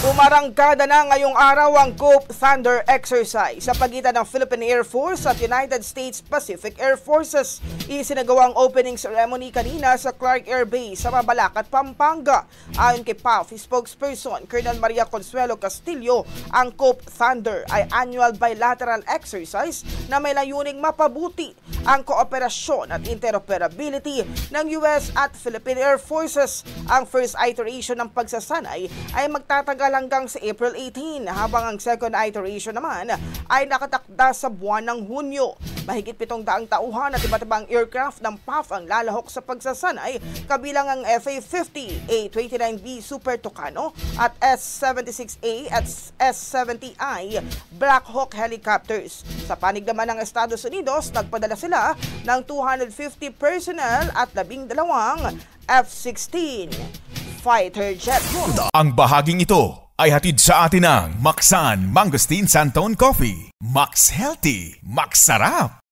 Umarangkada na ngayong araw ang COPE Thunder exercise sa pagitan ng Philippine Air Force at United States Pacific Air Forces. Isinagawa ang opening ceremony kanina sa Clark Air Base sa Mabalacat, Pampanga. Ayon kay PAF spokesperson Colonel Maria Consuelo Castillo, ang COPE Thunder ay annual bilateral exercise na may layuning mapabuti ang kooperasyon at interoperability ng US at Philippine Air Forces. Ang first iteration ng pagsasanay ay magtatagal hanggang sa April 18, habang ang second iteration naman ay nakatakda sa buwan ng Hunyo. Mahigit 700 tauhan at iba't ibang aircraft ng PAF ang lalahok sa pagsasanay, kabilang ang FA-50, A-29B Super Tucano at S-76A at S-70I Black Hawk helicopters. Sa panig naman ng Estados Unidos, nagpadala sila ng 250 personnel at 12 F-16 fighter jet. Ang bahaging ito ay hatid sa atin ng Maxan Mangosteen Santone Coffee. Max Healthy, Max Sarap.